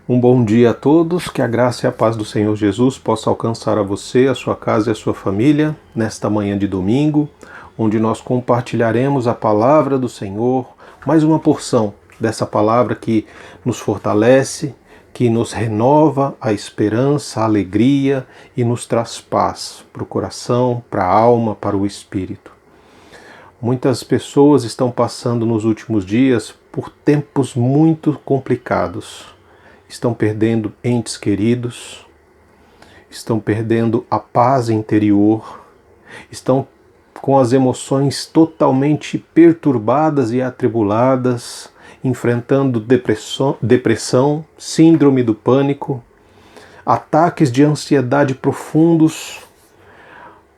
Um bom dia a todos, que a graça e a paz do Senhor Jesus possa alcançar a você, a sua casa e a sua família nesta manhã de domingo, onde nós compartilharemos a palavra do Senhor, mais uma porção dessa palavra que nos fortalece, que nos renova a esperança, a alegria e nos traz paz para o coração, para a alma, para o espírito. Muitas pessoas estão passando nos últimos dias por tempos muito complicados. Estão perdendo entes queridos, estão perdendo a paz interior, estão com as emoções totalmente perturbadas e atribuladas, enfrentando depressão, síndrome do pânico, ataques de ansiedade profundos.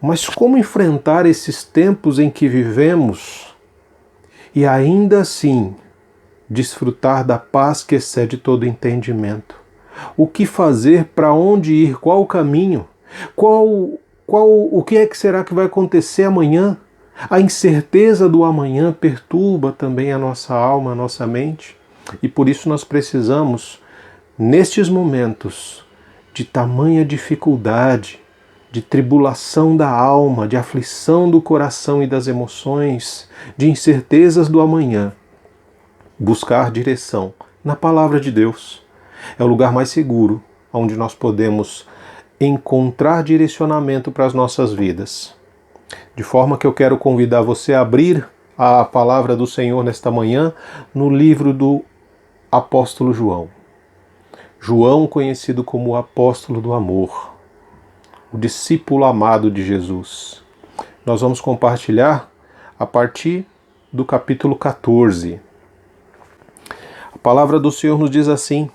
Mas como enfrentar esses tempos em que vivemos e ainda assim desfrutar da paz que excede todo entendimento? O que fazer, para onde ir, qual o caminho? O que é que será que vai acontecer amanhã? A incerteza do amanhã perturba também a nossa alma, a nossa mente, e por isso nós precisamos, nestes momentos de tamanha dificuldade, de tribulação da alma, de aflição do coração e das emoções, de incertezas do amanhã, buscar direção na palavra de Deus. É o lugar mais seguro, onde nós podemos encontrar direcionamento para as nossas vidas. De forma que eu quero convidar você a abrir a palavra do Senhor nesta manhã no livro do apóstolo João. João, conhecido como o apóstolo do amor, o discípulo amado de Jesus. Nós vamos compartilhar a partir do capítulo 14. A palavra do Senhor nos diz assim: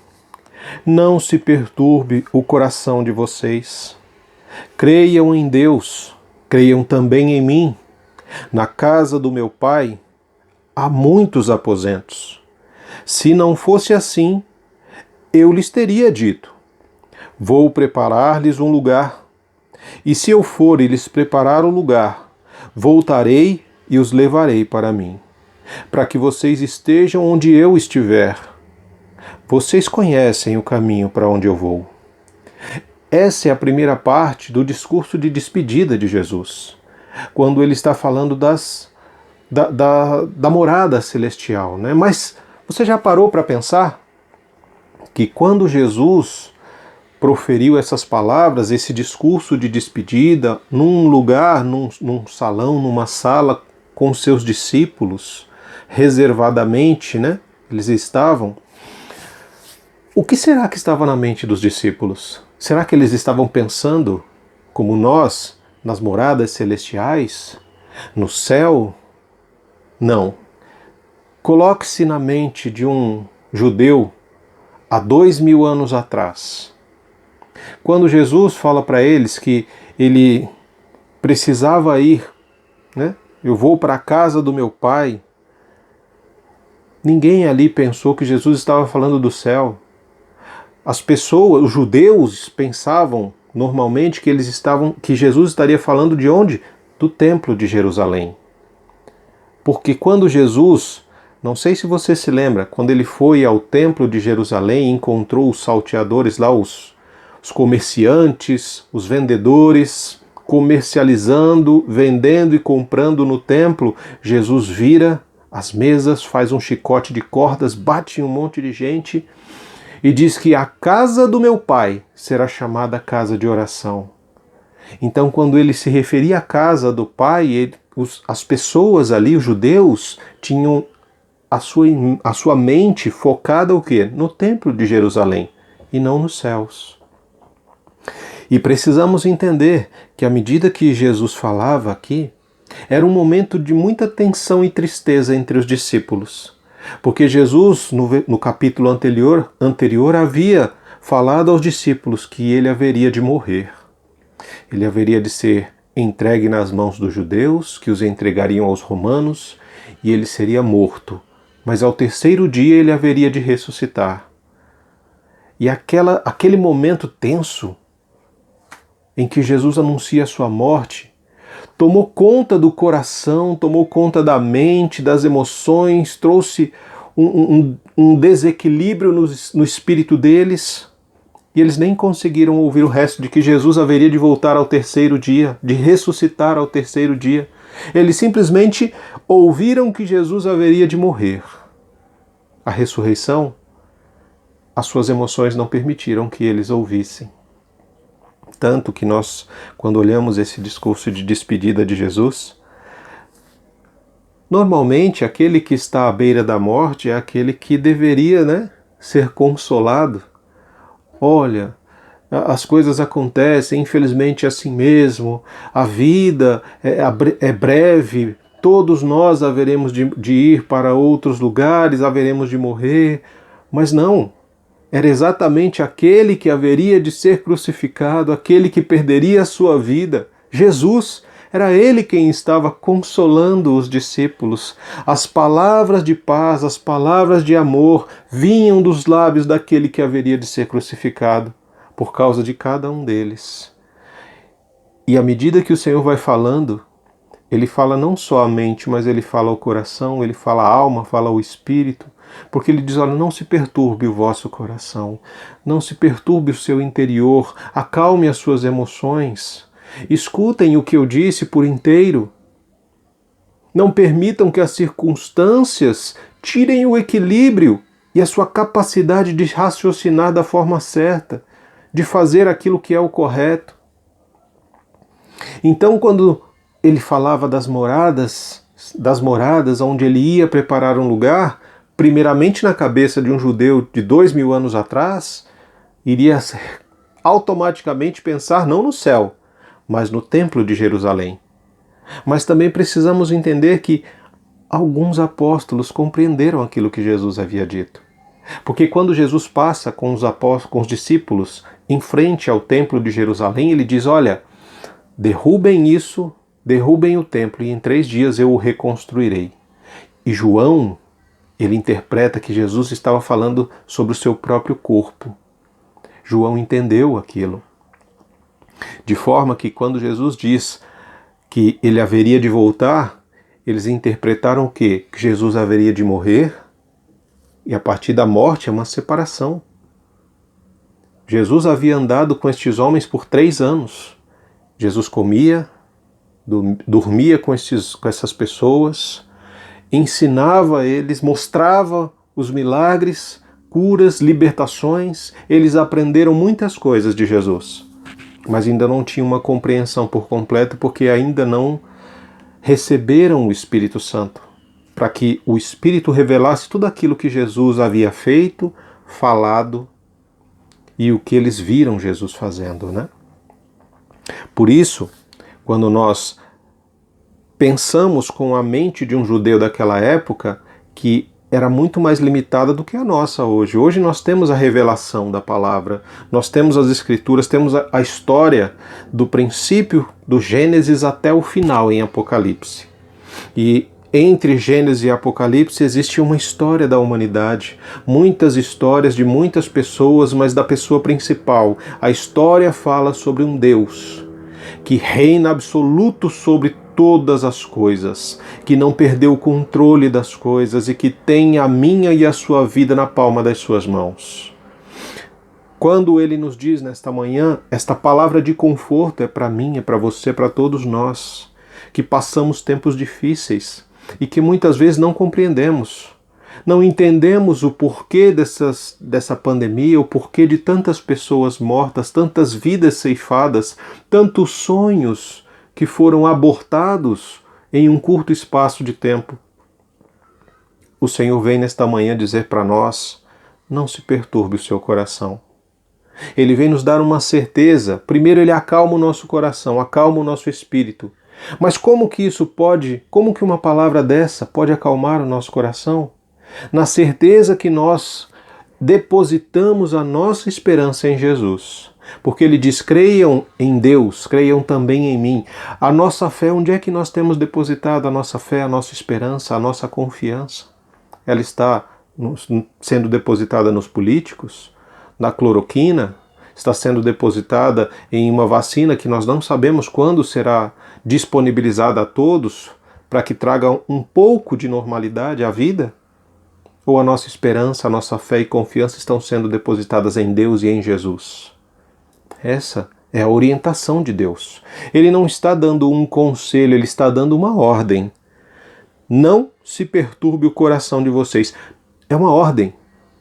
não se perturbe o coração de vocês. Creiam em Deus, creiam também em mim. Na casa do meu Pai há muitos aposentos. Se não fosse assim, eu lhes teria dito: vou preparar-lhes um lugar. E se eu for e lhes preparar um lugar, voltarei e os levarei para mim, para que vocês estejam onde eu estiver. Vocês conhecem o caminho para onde eu vou. Essa é a primeira parte do discurso de despedida de Jesus, quando ele está falando da morada celestial, né? Mas você já parou para pensar que quando Jesus proferiu essas palavras, esse discurso de despedida, num lugar, num salão, numa sala, com seus discípulos, reservadamente, né? Eles estavam. O que será que estava na mente dos discípulos? Será que eles estavam pensando, como nós, nas moradas celestiais? No céu? Não. Coloque-se na mente de um judeu há 2000 anos atrás. Quando Jesus fala para eles que ele precisava ir, né? Eu vou para a casa do meu Pai. Ninguém ali pensou que Jesus estava falando do céu. As pessoas, os judeus, pensavam normalmente que Jesus estaria falando de onde? Do templo de Jerusalém. Porque quando Jesus, não sei se você se lembra, quando ele foi ao templo de Jerusalém e encontrou os salteadores lá, os comerciantes, os vendedores, comercializando, vendendo e comprando no templo, Jesus vira as mesas, faz um chicote de cordas, bate em um monte de gente e diz que a casa do meu Pai será chamada casa de oração. Então, quando ele se referia à casa do Pai, as pessoas ali, os judeus, tinham a sua mente focada o quê? No templo de Jerusalém e não nos céus. E precisamos entender que à medida que Jesus falava aqui, era um momento de muita tensão e tristeza entre os discípulos. Porque Jesus, no capítulo anterior, havia falado aos discípulos que ele haveria de morrer. Ele haveria de ser entregue nas mãos dos judeus, que os entregariam aos romanos, e ele seria morto. Mas ao terceiro dia ele haveria de ressuscitar. E aquele momento tenso em que Jesus anuncia a sua morte, tomou conta do coração, tomou conta da mente, das emoções, trouxe um desequilíbrio no espírito deles, e eles nem conseguiram ouvir o resto de que Jesus haveria de voltar ao terceiro dia, de ressuscitar ao terceiro dia. Eles simplesmente ouviram que Jesus haveria de morrer. A ressurreição, as suas emoções não permitiram que eles ouvissem. Tanto que nós, quando olhamos esse discurso de despedida de Jesus, normalmente aquele que está à beira da morte é aquele que deveria, ser consolado. Olha, as coisas acontecem, infelizmente é assim mesmo, a vida é breve, todos nós haveremos de ir para outros lugares, haveremos de morrer, mas não. Era exatamente aquele que haveria de ser crucificado, aquele que perderia a sua vida, Jesus. Era ele quem estava consolando os discípulos. As palavras de paz, as palavras de amor vinham dos lábios daquele que haveria de ser crucificado, por causa de cada um deles. E à medida que o Senhor vai falando, ele fala não só a mente, mas ele fala o coração, ele fala a alma, fala o espírito, porque ele diz, olha, não se perturbe o vosso coração, não se perturbe o seu interior, acalme as suas emoções, escutem o que eu disse por inteiro, não permitam que as circunstâncias tirem o equilíbrio e a sua capacidade de raciocinar da forma certa, de fazer aquilo que é o correto. Então, quando ele falava das moradas onde ele ia preparar um lugar, primeiramente na cabeça de um judeu de 2000 anos atrás, iria automaticamente pensar não no céu, mas no templo de Jerusalém. Mas também precisamos entender que alguns apóstolos compreenderam aquilo que Jesus havia dito. Porque quando Jesus passa com os discípulos em frente ao templo de Jerusalém, ele diz, olha, derrubem isso, derrubem o templo e em 3 dias eu o reconstruirei. E João, ele interpreta que Jesus estava falando sobre o seu próprio corpo. João entendeu aquilo. De forma que quando Jesus diz que ele haveria de voltar, eles interpretaram o quê? Que Jesus haveria de morrer, e a partir da morte é uma separação. Jesus havia andado com estes homens por 3 anos. Jesus comia, dormia com essas pessoas, ensinava a eles, mostrava os milagres, curas, libertações. Eles aprenderam muitas coisas de Jesus, mas ainda não tinham uma compreensão por completo, porque ainda não receberam o Espírito Santo, para que o Espírito revelasse tudo aquilo que Jesus havia feito, falado e o que eles viram Jesus fazendo, Por isso, quando nós pensamos com a mente de um judeu daquela época, que era muito mais limitada do que a nossa hoje. Hoje nós temos a revelação da palavra, nós temos as escrituras, temos a história do princípio do Gênesis até o final em Apocalipse. E entre Gênesis e Apocalipse existe uma história da humanidade, muitas histórias de muitas pessoas, mas da pessoa principal. A história fala sobre um Deus que reina absoluto sobre todas as coisas, que não perdeu o controle das coisas e que tem a minha e a sua vida na palma das suas mãos. Quando ele nos diz nesta manhã, esta palavra de conforto é para mim, é para você, para todos nós, que passamos tempos difíceis e que muitas vezes não compreendemos. Não entendemos o porquê dessa pandemia, o porquê de tantas pessoas mortas, tantas vidas ceifadas, tantos sonhos que foram abortados em um curto espaço de tempo. O Senhor vem nesta manhã dizer para nós, não se perturbe o seu coração. Ele vem nos dar uma certeza. Primeiro ele acalma o nosso coração, acalma o nosso espírito. Mas como que uma palavra dessa pode acalmar o nosso coração? Na certeza que nós depositamos a nossa esperança em Jesus. Porque ele diz, creiam em Deus, creiam também em mim. A nossa fé, onde é que nós temos depositado a nossa fé, a nossa esperança, a nossa confiança? Ela está sendo depositada nos políticos, na cloroquina, está sendo depositada em uma vacina que nós não sabemos quando será disponibilizada a todos, para que traga um pouco de normalidade à vida? Ou a nossa esperança, a nossa fé e confiança estão sendo depositadas em Deus e em Jesus? Essa é a orientação de Deus. Ele não está dando um conselho, ele está dando uma ordem. Não se perturbe o coração de vocês. É uma ordem.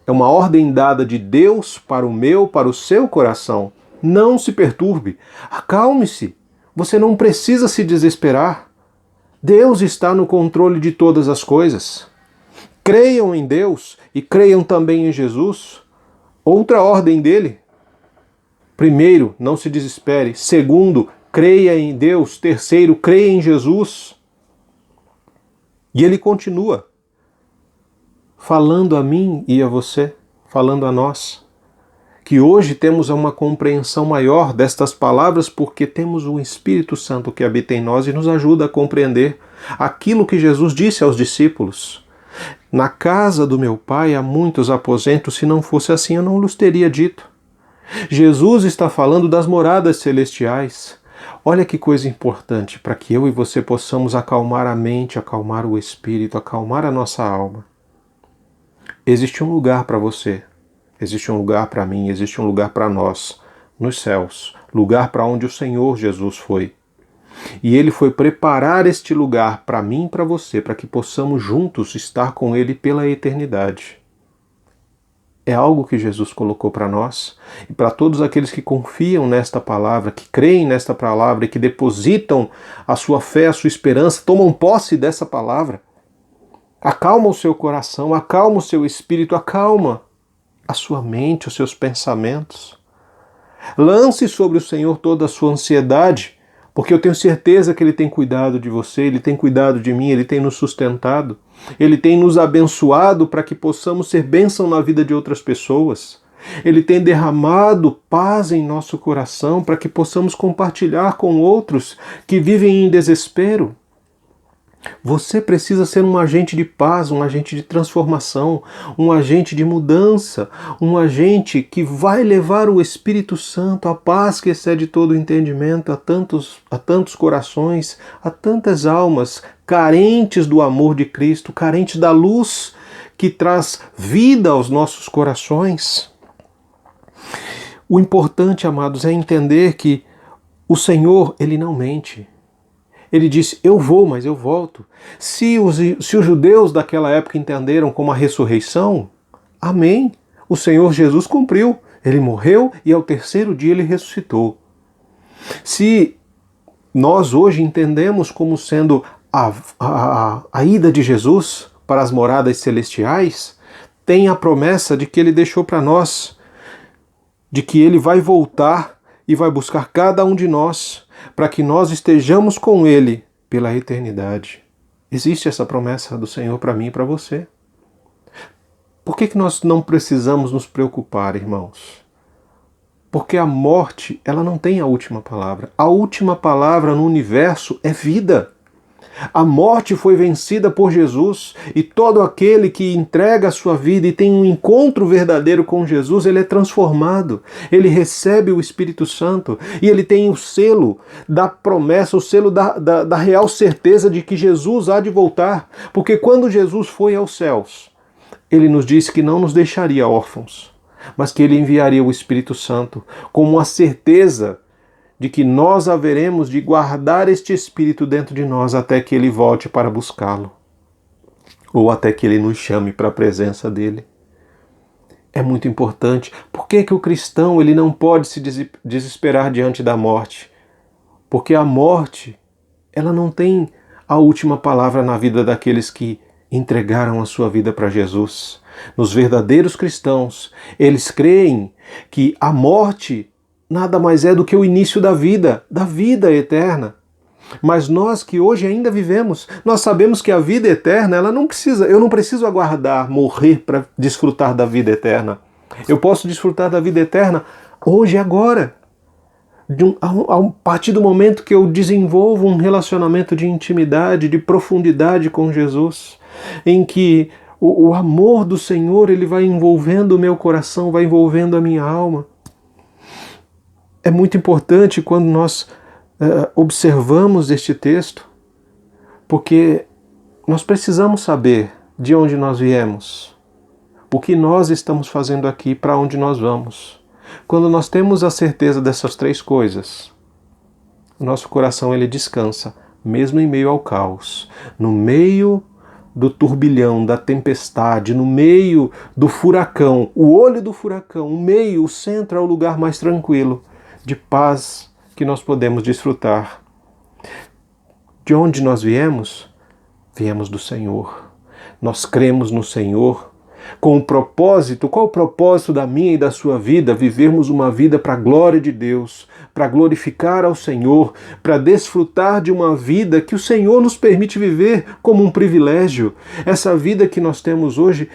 É uma ordem dada de Deus para o meu, para o seu coração. Não se perturbe. Acalme-se. Você não precisa se desesperar. Deus está no controle de todas as coisas. Creiam em Deus e creiam também em Jesus. Outra ordem dele. Primeiro, não se desespere. Segundo, creia em Deus. Terceiro, creia em Jesus. E ele continua falando a mim e a você, falando a nós, que hoje temos uma compreensão maior destas palavras porque temos o Espírito Santo que habita em nós e nos ajuda a compreender aquilo que Jesus disse aos discípulos. Na casa do meu Pai há muitos aposentos, se não fosse assim eu não lhes teria dito. Jesus está falando das moradas celestiais. Olha que coisa importante para que eu e você possamos acalmar a mente, acalmar o espírito, acalmar a nossa alma. Existe um lugar para você, existe um lugar para mim, existe um lugar para nós, nos céus, lugar para onde o Senhor Jesus foi. E Ele foi preparar este lugar para mim e para você, para que possamos juntos estar com Ele pela eternidade. É algo que Jesus colocou para nós e para todos aqueles que confiam nesta palavra, que creem nesta palavra e que depositam a sua fé, a sua esperança, tomam posse dessa palavra. Acalma o seu coração, acalma o seu espírito, acalma a sua mente, os seus pensamentos. Lance sobre o Senhor toda a sua ansiedade, porque eu tenho certeza que Ele tem cuidado de você, Ele tem cuidado de mim, Ele tem nos sustentado, Ele tem nos abençoado para que possamos ser bênção na vida de outras pessoas. Ele tem derramado paz em nosso coração para que possamos compartilhar com outros que vivem em desespero. Você precisa ser um agente de paz, um agente de transformação, um agente de mudança, um agente que vai levar o Espírito Santo, a paz que excede todo o entendimento, a tantos corações, a tantas almas carentes do amor de Cristo, carentes da luz que traz vida aos nossos corações. O importante, amados, é entender que o Senhor, Ele não mente. Ele disse, eu vou, mas eu volto. Se os judeus daquela época entenderam como a ressurreição, amém. O Senhor Jesus cumpriu. Ele morreu e ao terceiro dia Ele ressuscitou. Se nós hoje entendemos como sendo a ida de Jesus para as moradas celestiais, tem a promessa de que Ele deixou para nós, de que Ele vai voltar e vai buscar cada um de nós, para que nós estejamos com Ele pela eternidade. Existe essa promessa do Senhor para mim e para você. Por que nós não precisamos nos preocupar, irmãos? Porque a morte, ela não tem a última palavra. A última palavra no universo é vida. A morte foi vencida por Jesus e todo aquele que entrega a sua vida e tem um encontro verdadeiro com Jesus, ele é transformado, ele recebe o Espírito Santo e ele tem o selo da promessa, o selo da real certeza de que Jesus há de voltar. Porque quando Jesus foi aos céus, ele nos disse que não nos deixaria órfãos, mas que ele enviaria o Espírito Santo como uma certeza de que nós haveremos de guardar este Espírito dentro de nós até que Ele volte para buscá-lo, ou até que Ele nos chame para a presença dEle. É muito importante. Por que o cristão ele não pode se desesperar diante da morte? Porque a morte, ela não tem a última palavra na vida daqueles que entregaram a sua vida para Jesus. Nos verdadeiros cristãos, eles creem que a morte nada mais é do que o início da vida eterna. Mas nós que hoje ainda vivemos, nós sabemos que a vida eterna, eu não preciso aguardar morrer para desfrutar da vida eterna. Eu posso desfrutar da vida eterna hoje e agora. A partir do momento que eu desenvolvo um relacionamento de intimidade, de profundidade com Jesus, em que o amor do Senhor ele vai envolvendo o meu coração, vai envolvendo a minha alma. É muito importante quando nós observamos este texto, porque nós precisamos saber de onde nós viemos. O que nós estamos fazendo aqui, para onde nós vamos. Quando nós temos a certeza dessas três coisas, o nosso coração ele descansa, mesmo em meio ao caos, no meio do turbilhão, da tempestade, no meio do furacão, o olho do furacão, o meio, o centro é o lugar mais tranquilo, de paz que nós podemos desfrutar. De onde nós viemos? Viemos do Senhor. Nós cremos no Senhor com o propósito, qual o propósito da minha e da sua vida? Vivermos uma vida para a glória de Deus, para glorificar ao Senhor, para desfrutar de uma vida que o Senhor nos permite viver como um privilégio. Essa vida que nós temos hoje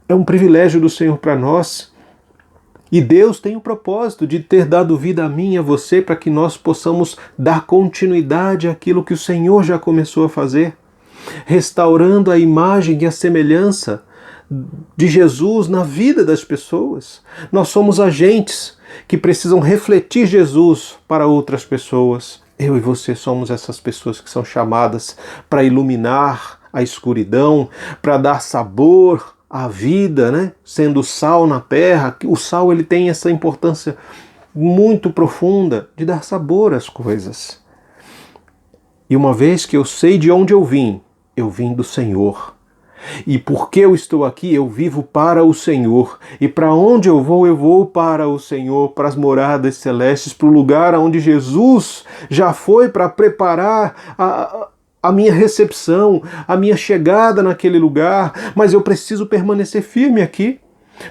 é um privilégio do Senhor para nós. E Deus tem o propósito de ter dado vida a mim e a você para que nós possamos dar continuidade àquilo que o Senhor já começou a fazer, restaurando a imagem e a semelhança de Jesus na vida das pessoas. Nós somos agentes que precisam refletir Jesus para outras pessoas. Eu e você somos essas pessoas que são chamadas para iluminar a escuridão, para dar sabor à vida, né? Sendo sal na terra. O sal ele tem essa importância muito profunda de dar sabor às coisas. E uma vez que eu sei de onde eu vim do Senhor. E porque eu estou aqui, eu vivo para o Senhor. E para onde eu vou para o Senhor, para as moradas celestes, para o lugar onde Jesus já foi para preparar a minha recepção, a minha chegada naquele lugar. Mas eu preciso permanecer firme aqui,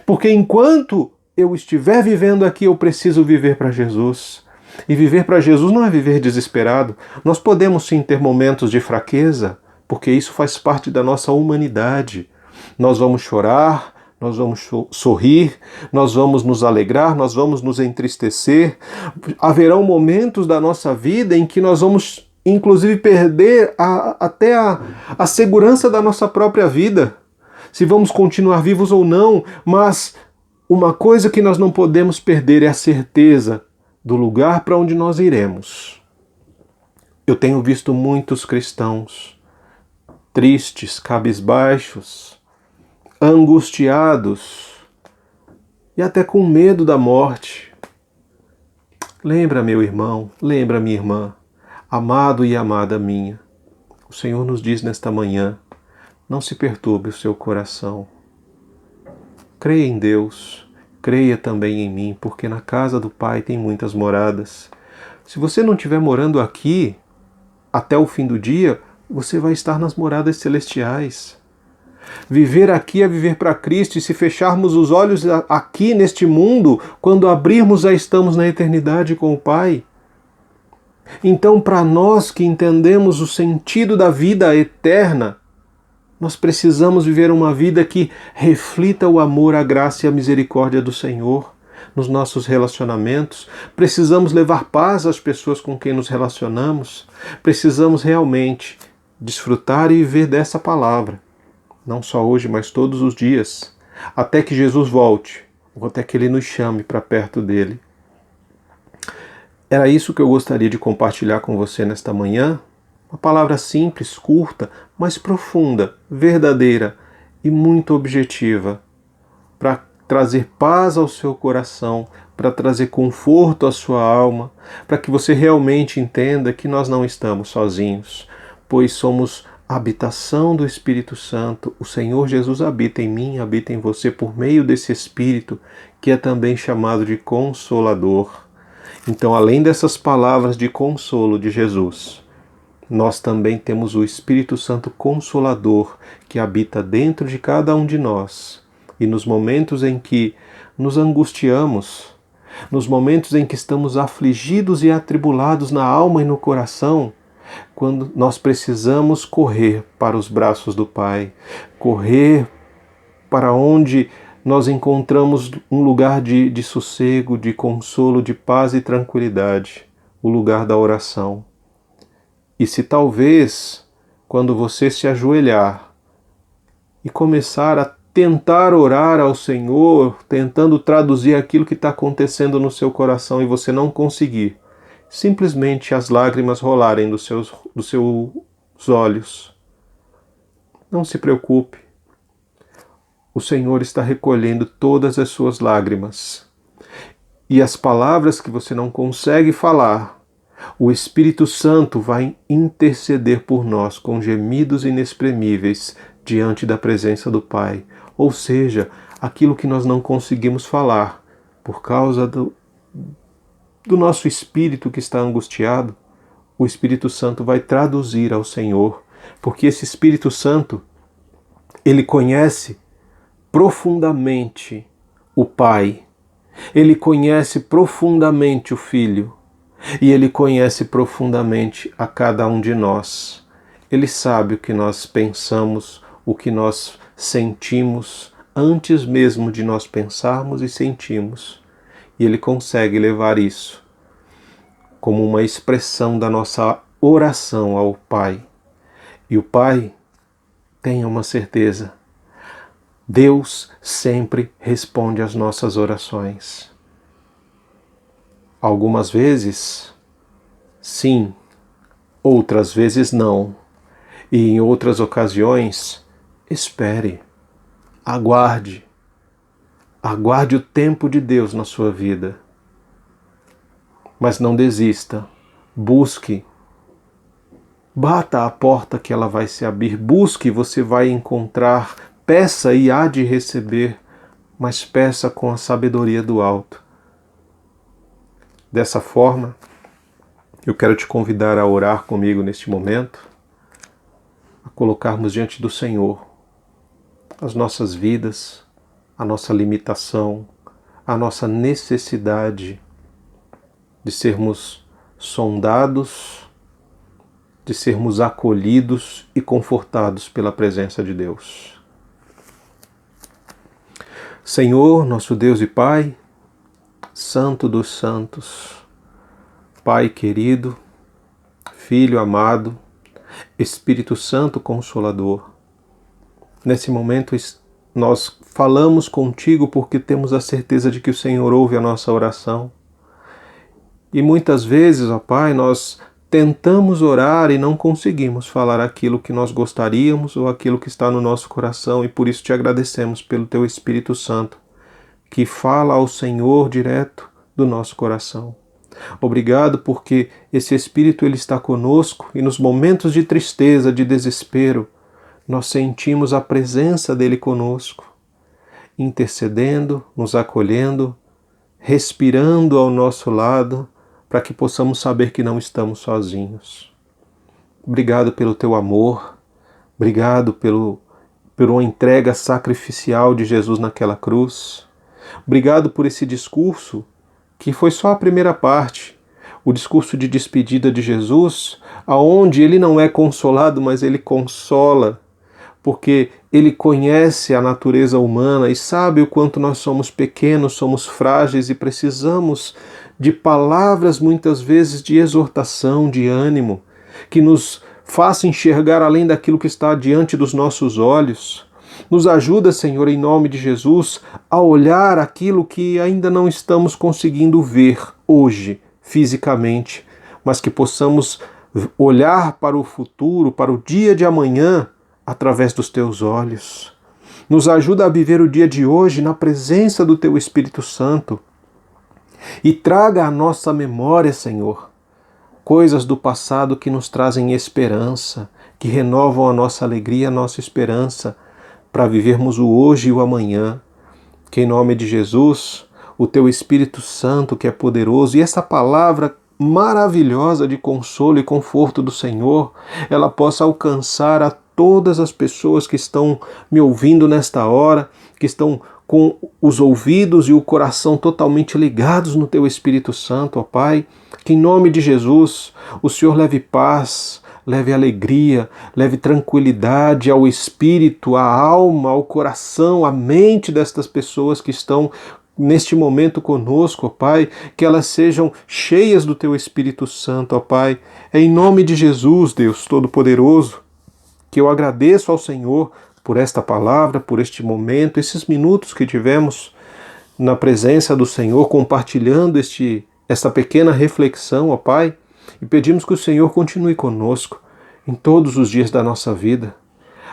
porque enquanto eu estiver vivendo aqui, eu preciso viver para Jesus. E viver para Jesus não é viver desesperado. Nós podemos sim ter momentos de fraqueza, porque isso faz parte da nossa humanidade. Nós vamos chorar, nós vamos sorrir, nós vamos nos alegrar, nós vamos nos entristecer. Haverão momentos da nossa vida em que nós vamos, inclusive, perder até a segurança da nossa própria vida, se vamos continuar vivos ou não, mas uma coisa que nós não podemos perder é a certeza do lugar para onde nós iremos. Eu tenho visto muitos cristãos tristes, cabisbaixos, angustiados e até com medo da morte. Lembra, meu irmão, lembra, minha irmã, amado e amada minha, o Senhor nos diz nesta manhã, não se perturbe o seu coração. Creia em Deus, creia também em mim, porque na casa do Pai tem muitas moradas. Se você não estiver morando aqui até o fim do dia, você vai estar nas moradas celestiais. Viver aqui é viver para Cristo, e se fecharmos os olhos aqui neste mundo, quando abrirmos já estamos na eternidade com o Pai. Então, para nós que entendemos o sentido da vida eterna, nós precisamos viver uma vida que reflita o amor, a graça e a misericórdia do Senhor nos nossos relacionamentos. Precisamos levar paz às pessoas com quem nos relacionamos. Precisamos realmente desfrutar e viver dessa palavra, não só hoje, mas todos os dias, até que Jesus volte, ou até que Ele nos chame para perto dEle. Era isso que eu gostaria de compartilhar com você nesta manhã, uma palavra simples, curta, mas profunda, verdadeira e muito objetiva, para trazer paz ao seu coração, para trazer conforto à sua alma, para que você realmente entenda que nós não estamos sozinhos, pois somos a habitação do Espírito Santo. O Senhor Jesus habita em mim, habita em você por meio desse Espírito, que é também chamado de Consolador. Então, além dessas palavras de consolo de Jesus, nós também temos o Espírito Santo Consolador, que habita dentro de cada um de nós. E nos momentos em que nos angustiamos, nos momentos em que estamos afligidos e atribulados na alma e no coração, quando nós precisamos correr para os braços do Pai, correr para onde nós encontramos um lugar de sossego, de consolo, de paz e tranquilidade, o lugar da oração. E se talvez, quando você se ajoelhar e começar a tentar orar ao Senhor, tentando traduzir aquilo que está acontecendo no seu coração e você não conseguir, simplesmente as lágrimas rolarem dos seus olhos. Não se preocupe. o Senhor está recolhendo todas as suas lágrimas. E as palavras que você não consegue falar, o Espírito Santo vai interceder por nós com gemidos inexprimíveis diante da presença do Pai. Ou seja, aquilo que nós não conseguimos falar por causa do nosso espírito que está angustiado, o Espírito Santo vai traduzir ao Senhor, porque esse Espírito Santo, ele conhece profundamente o Pai, ele conhece profundamente o Filho e ele conhece profundamente a cada um de nós. Ele sabe o que nós pensamos, o que nós sentimos antes mesmo de nós pensarmos e sentimos. E ele consegue levar isso como uma expressão da nossa oração ao Pai. E o Pai, tenha uma certeza, Deus sempre responde às nossas orações. Algumas vezes, sim, outras vezes não. E em outras ocasiões, espere, aguarde. Aguarde o tempo de Deus na sua vida. Mas não desista. Busque. Bata a porta que ela vai se abrir. Busque, você vai encontrar. Peça e há de receber, mas peça com a sabedoria do alto. Dessa forma, eu quero te convidar a orar comigo neste momento, a colocarmos diante do Senhor as nossas vidas, a nossa limitação, a nossa necessidade de sermos sondados, de sermos acolhidos e confortados pela presença de Deus. Senhor, nosso Deus e Pai, Santo dos Santos, Pai querido, Filho amado, Espírito Santo Consolador, nesse momento nós falamos contigo porque temos a certeza de que o Senhor ouve a nossa oração. E muitas vezes, ó Pai, nós tentamos orar e não conseguimos falar aquilo que nós gostaríamos ou aquilo que está no nosso coração, e por isso te agradecemos pelo Teu Espírito Santo, que fala ao Senhor direto do nosso coração. Obrigado porque esse Espírito ele está conosco e nos momentos de tristeza, de desespero, nós sentimos a presença dele conosco, intercedendo, nos acolhendo, respirando ao nosso lado, para que possamos saber que não estamos sozinhos. Obrigado pelo teu amor, obrigado pela entrega sacrificial de Jesus naquela cruz. Obrigado por esse discurso, que foi só a primeira parte, o discurso de despedida de Jesus, aonde ele não é consolado, mas ele consola, porque ele conhece a natureza humana e sabe o quanto nós somos pequenos, somos frágeis e precisamos de palavras muitas vezes de exortação, de ânimo, que nos faça enxergar além daquilo que está diante dos nossos olhos. Nos ajuda, Senhor, em nome de Jesus, a olhar aquilo que ainda não estamos conseguindo ver hoje, fisicamente, mas que possamos olhar para o futuro, para o dia de amanhã, através dos Teus olhos. Nos ajuda a viver o dia de hoje na presença do Teu Espírito Santo e traga à nossa memória, Senhor, coisas do passado que nos trazem esperança, que renovam a nossa alegria, a nossa esperança, para vivermos o hoje e o amanhã. Que em nome de Jesus, o Teu Espírito Santo, que é poderoso, e essa palavra maravilhosa de consolo e conforto do Senhor, ela possa alcançar a todas as pessoas que estão me ouvindo nesta hora, que estão com os ouvidos e o coração totalmente ligados no Teu Espírito Santo, ó Pai. Que em nome de Jesus, o Senhor leve paz, leve alegria, leve tranquilidade ao espírito, à alma, ao coração, à mente destas pessoas que estão neste momento conosco, ó Pai, que elas sejam cheias do Teu Espírito Santo, ó Pai. É em nome de Jesus, Deus Todo-Poderoso, que eu agradeço ao Senhor por esta palavra, por este momento, esses minutos que tivemos na presença do Senhor, compartilhando esta pequena reflexão, ó Pai, e pedimos que o Senhor continue conosco em todos os dias da nossa vida.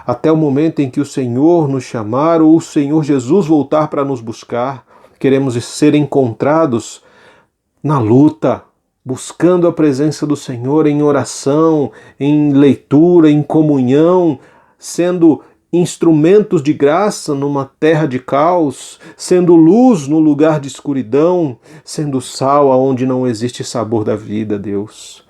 até o momento em que o Senhor nos chamar ou o Senhor Jesus voltar para nos buscar. Queremos ser encontrados na luta, buscando a presença do Senhor em oração, em leitura, em comunhão, sendo instrumentos de graça numa terra de caos, sendo luz no lugar de escuridão, sendo sal aonde não existe sabor da vida, Deus.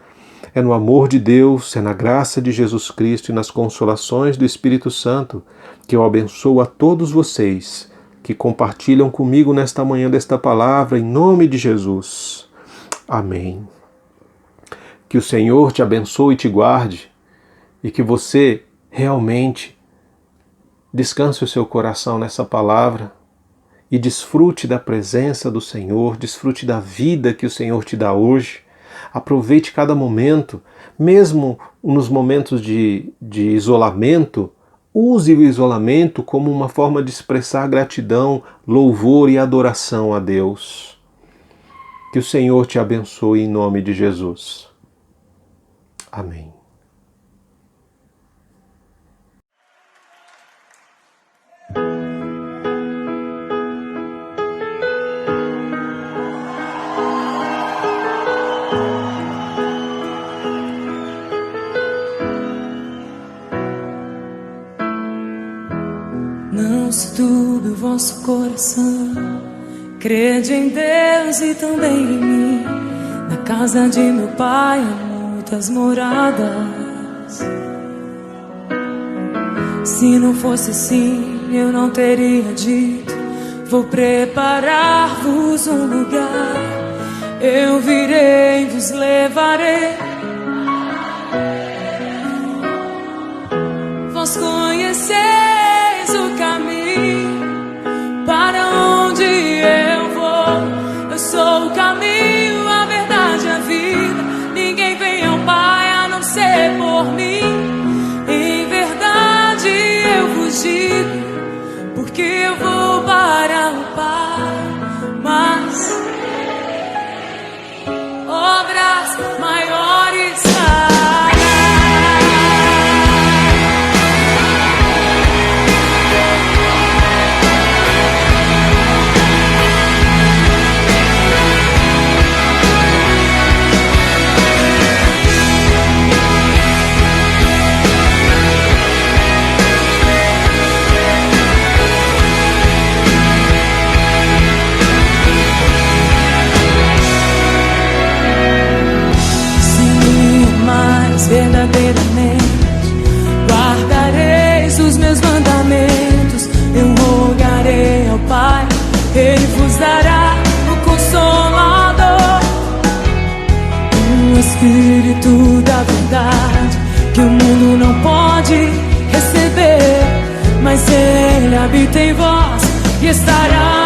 É no amor de Deus, é na graça de Jesus Cristo e nas consolações do Espírito Santo que eu abençoo a todos vocês que compartilham comigo nesta manhã desta palavra, em nome de Jesus. Amém. Que o Senhor te abençoe e te guarde e que você realmente descanse o seu coração nessa palavra e desfrute da presença do Senhor, desfrute da vida que o Senhor te dá hoje. Aproveite cada momento, mesmo nos momentos de isolamento, use o isolamento como uma forma de expressar gratidão, louvor e adoração a Deus. Que o Senhor te abençoe em nome de Jesus. Amém. Não se turbe o vosso coração, crede em Deus e também em mim. Na casa de meu Pai há muitas moradas. Se não fosse assim, eu não teria dito: vou preparar-vos um lugar. Eu virei e vos levarei. Vós conheceis o caminho para onde eu vou. Eu sou o caminho, a verdade e a vida. Ninguém vem ao Pai a não ser por mim. Em verdade eu vos digo, porque eu vou para o Pai. Mas obras maiores fará. Verdadeiramente guardareis os meus mandamentos. Eu rogarei ao Pai, Ele vos dará o Consolador, o Espírito da verdade, que o mundo não pode receber, mas Ele habita em vós e estará